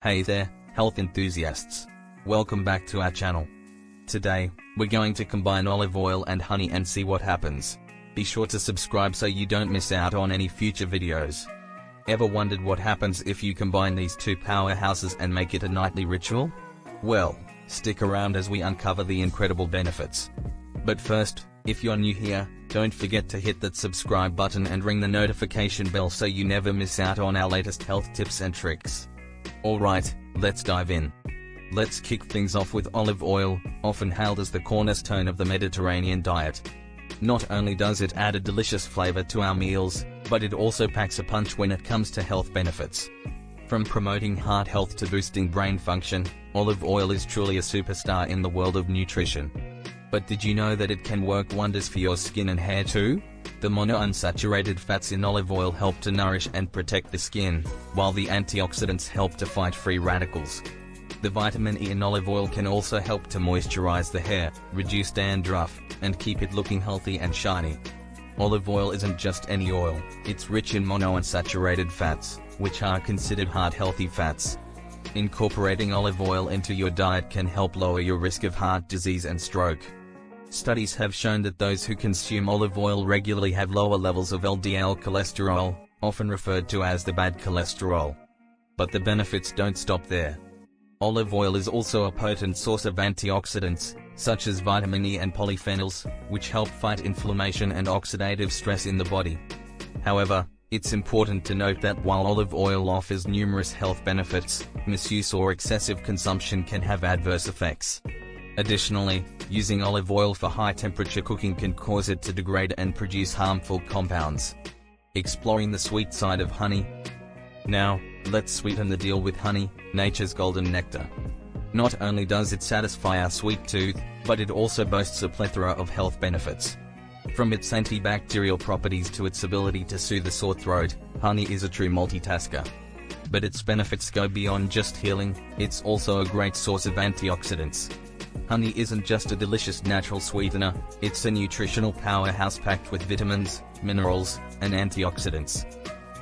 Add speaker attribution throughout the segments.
Speaker 1: Hey there, health enthusiasts. Welcome back to our channel. Today, we're going to combine olive oil and honey and see what happens. Be sure to subscribe so you don't miss out on any future videos. Ever wondered what happens if you combine these two powerhouses and make it a nightly ritual? Well, stick around as we uncover the incredible benefits. But first, if you're new here, don't forget to hit that subscribe button and ring the notification bell so you never miss out on our latest health tips and tricks. Alright, let's dive in. Let's kick things off with olive oil, often hailed as the cornerstone of the Mediterranean diet. Not only does it add a delicious flavor to our meals, but it also packs a punch when it comes to health benefits. From promoting heart health to boosting brain function, olive oil is truly a superstar in the world of nutrition. But did you know that it can work wonders for your skin and hair too? The monounsaturated fats in olive oil help to nourish and protect the skin, while the antioxidants help to fight free radicals. The vitamin E in olive oil can also help to moisturize the hair, reduce dandruff, and keep it looking healthy and shiny. Olive oil isn't just any oil, it's rich in monounsaturated fats, which are considered heart-healthy fats. Incorporating olive oil into your diet can help lower your risk of heart disease and stroke. Studies have shown that those who consume olive oil regularly have lower levels of LDL cholesterol, often referred to as the bad cholesterol. But the benefits don't stop there. Olive oil is also a potent source of antioxidants, such as vitamin E and polyphenols, which help fight inflammation and oxidative stress in the body. However, it's important to note that while olive oil offers numerous health benefits, misuse or excessive consumption can have adverse effects. Additionally, using olive oil for high-temperature cooking can cause it to degrade and produce harmful compounds. Exploring the sweet side of honey. Now, let's sweeten the deal with honey, nature's golden nectar. Not only does it satisfy our sweet tooth, but it also boasts a plethora of health benefits. From its antibacterial properties to its ability to soothe a sore throat, honey is a true multitasker. But its benefits go beyond just healing, it's also a great source of antioxidants. Honey isn't just a delicious natural sweetener, it's a nutritional powerhouse packed with vitamins, minerals, and antioxidants.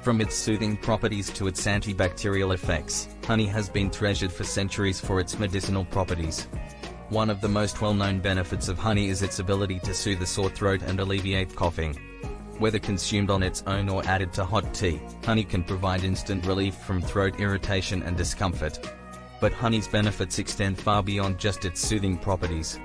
Speaker 1: From its soothing properties to its antibacterial effects, honey has been treasured for centuries for its medicinal properties. One of the most well-known benefits of honey is its ability to soothe a sore throat and alleviate coughing. Whether consumed on its own or added to hot tea, honey can provide instant relief from throat irritation and discomfort. But honey's benefits extend far beyond just its soothing properties.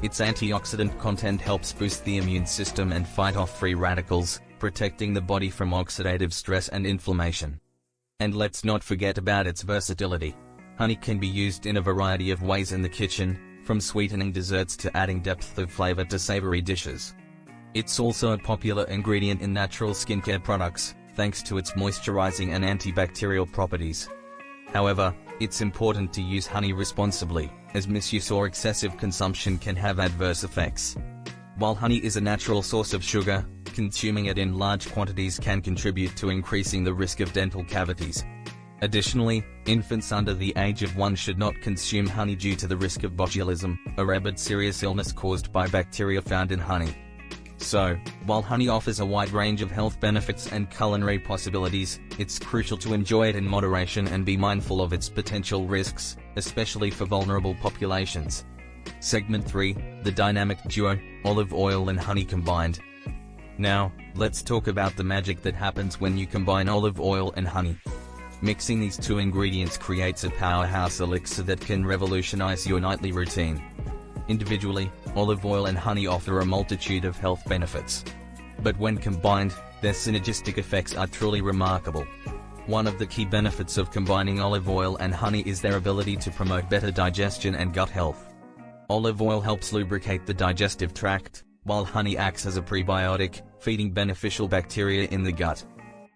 Speaker 1: Its antioxidant content helps boost the immune system and fight off free radicals, protecting the body from oxidative stress and inflammation. And let's not forget about its versatility. Honey can be used in a variety of ways in the kitchen, from sweetening desserts to adding depth of flavor to savory dishes. It's also a popular ingredient in natural skincare products, thanks to its moisturizing and antibacterial properties. However, it's important to use honey responsibly, as misuse or excessive consumption can have adverse effects. While honey is a natural source of sugar, consuming it in large quantities can contribute to increasing the risk of dental cavities. Additionally, infants under the age of 1 should not consume honey due to the risk of botulism, a rabid serious illness caused by bacteria found in honey. So, while honey offers a wide range of health benefits and culinary possibilities, it's crucial to enjoy it in moderation and be mindful of its potential risks, especially for vulnerable populations. Segment 3, the dynamic duo, olive oil and honey combined. Now, let's talk about the magic that happens when you combine olive oil and honey. Mixing these two ingredients creates a powerhouse elixir that can revolutionize your nightly routine. Individually, olive oil and honey offer a multitude of health benefits. But when combined, their synergistic effects are truly remarkable. One of the key benefits of combining olive oil and honey is their ability to promote better digestion and gut health. Olive oil helps lubricate the digestive tract, while honey acts as a prebiotic, feeding beneficial bacteria in the gut.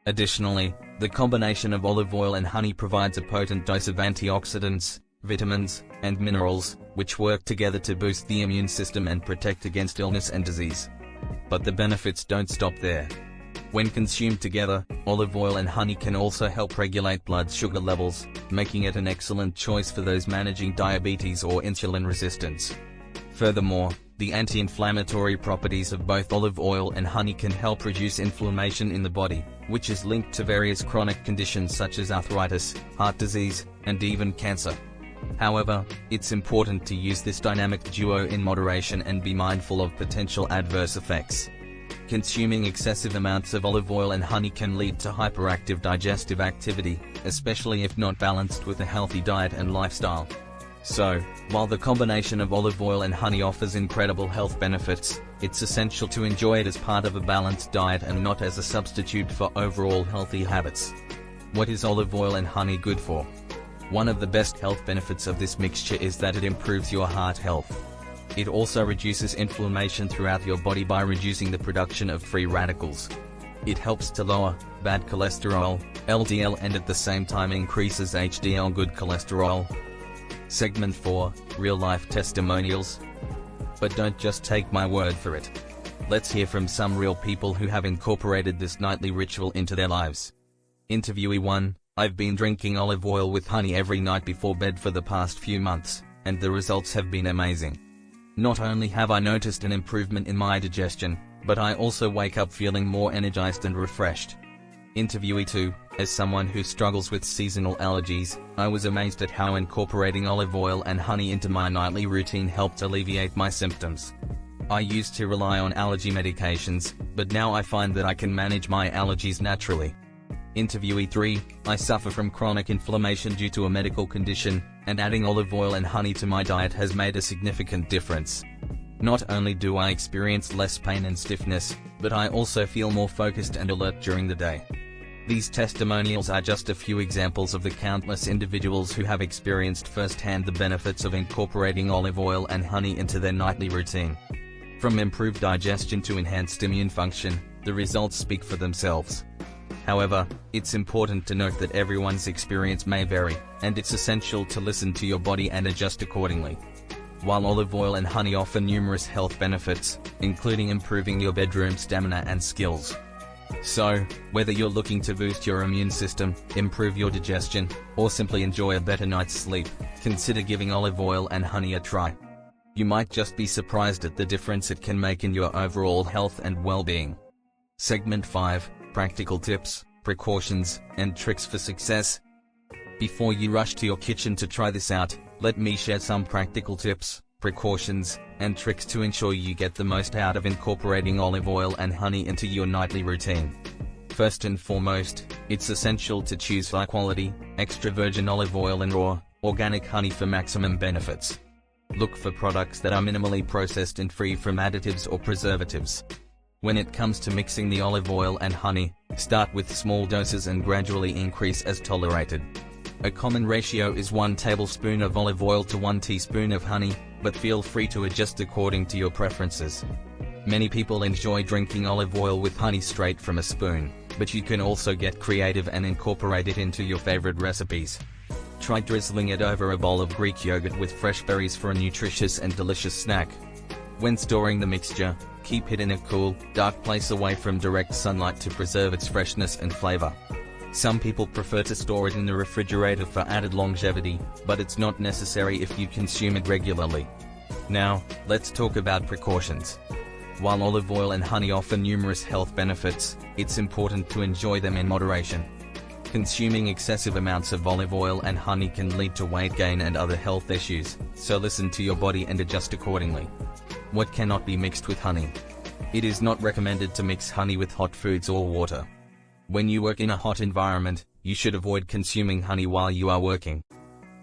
Speaker 1: Additionally, the combination of olive oil and honey provides a potent dose of antioxidants, vitamins, and minerals, which work together to boost the immune system and protect against illness and disease. But the benefits don't stop there. When consumed together, olive oil and honey can also help regulate blood sugar levels, making it an excellent choice for those managing diabetes or insulin resistance. Furthermore, the anti-inflammatory properties of both olive oil and honey can help reduce inflammation in the body, which is linked to various chronic conditions such as arthritis, heart disease, and even cancer. However, it's important to use this dynamic duo in moderation and be mindful of potential adverse effects. Consuming excessive amounts of olive oil and honey can lead to hyperactive digestive activity, especially if not balanced with a healthy diet and lifestyle. So, while the combination of olive oil and honey offers incredible health benefits, it's essential to enjoy it as part of a balanced diet and not as a substitute for overall healthy habits. What is olive oil and honey good for? One of the best health benefits of this mixture is that it improves your heart health. It also reduces inflammation throughout your body by reducing the production of free radicals. It helps to lower bad cholesterol, LDL, and at the same time increases HDL, good cholesterol. Segment 4, Real-Life Testimonials. But don't just take my word for it. Let's hear from some real people who have incorporated this nightly ritual into their lives. Interviewee 1, I've been drinking olive oil with honey every night before bed for the past few months, and the results have been amazing. Not only have I noticed an improvement in my digestion, but I also wake up feeling more energized and refreshed. Interviewee 2, as someone who struggles with seasonal allergies, I was amazed at how incorporating olive oil and honey into my nightly routine helped alleviate my symptoms. I used to rely on allergy medications, but now I find that I can manage my allergies naturally. Interviewee 3, I suffer from chronic inflammation due to a medical condition, and adding olive oil and honey to my diet has made a significant difference. Not only do I experience less pain and stiffness, but I also feel more focused and alert during the day. These testimonials are just a few examples of the countless individuals who have experienced firsthand the benefits of incorporating olive oil and honey into their nightly routine. From improved digestion to enhanced immune function, the results speak for themselves. However, it's important to note that everyone's experience may vary, and it's essential to listen to your body and adjust accordingly. While olive oil and honey offer numerous health benefits, including improving your bedroom stamina and skills. So, whether you're looking to boost your immune system, improve your digestion, or simply enjoy a better night's sleep, consider giving olive oil and honey a try. You might just be surprised at the difference it can make in your overall health and well-being. Segment 5, Practical Tips, Precautions, and Tricks for Success. Before you rush to your kitchen to try this out, let me share some practical tips, precautions, and tricks to ensure you get the most out of incorporating olive oil and honey into your nightly routine. First and foremost, it's essential to choose high-quality, extra virgin olive oil and raw, organic honey for maximum benefits. Look for products that are minimally processed and free from additives or preservatives. When it comes to mixing the olive oil and honey, start with small doses and gradually increase as tolerated. A common ratio is 1 tablespoon of olive oil to 1 teaspoon of honey, but feel free to adjust according to your preferences. Many people enjoy drinking olive oil with honey straight from a spoon, but you can also get creative and incorporate it into your favorite recipes. Try drizzling it over a bowl of Greek yogurt with fresh berries for a nutritious and delicious snack. When storing the mixture, keep it in a cool, dark place away from direct sunlight to preserve its freshness and flavor. Some people prefer to store it in the refrigerator for added longevity, but it's not necessary if you consume it regularly. Now, let's talk about precautions. While olive oil and honey offer numerous health benefits, it's important to enjoy them in moderation. Consuming excessive amounts of olive oil and honey can lead to weight gain and other health issues, so listen to your body and adjust accordingly. What cannot be mixed with honey? It is not recommended to mix honey with hot foods or water. When you work in a hot environment, you should avoid consuming honey while you are working.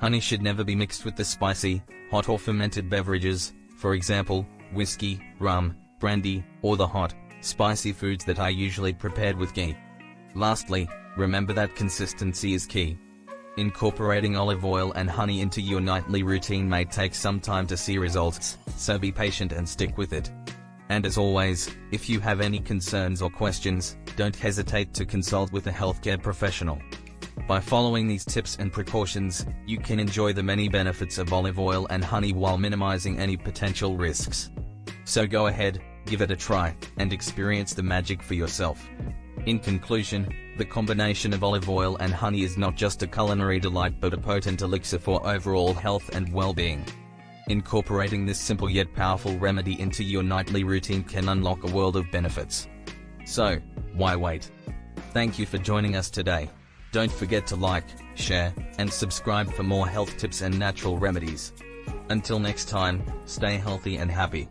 Speaker 1: Honey should never be mixed with the spicy, hot or fermented beverages, for example, whiskey, rum, brandy, or the hot, spicy foods that are usually prepared with ghee. Lastly, remember that consistency is key. Incorporating olive oil and honey into your nightly routine may take some time to see results, so be patient and stick with it. And as always, if you have any concerns or questions, don't hesitate to consult with a healthcare professional. By following these tips and precautions, you can enjoy the many benefits of olive oil and honey while minimizing any potential risks. So go ahead, give it a try, and experience the magic for yourself. In conclusion, the combination of olive oil and honey is not just a culinary delight but a potent elixir for overall health and well-being. Incorporating this simple yet powerful remedy into your nightly routine can unlock a world of benefits. So, why wait? Thank you for joining us today. Don't forget to like, share, and subscribe for more health tips and natural remedies. Until next time, stay healthy and happy.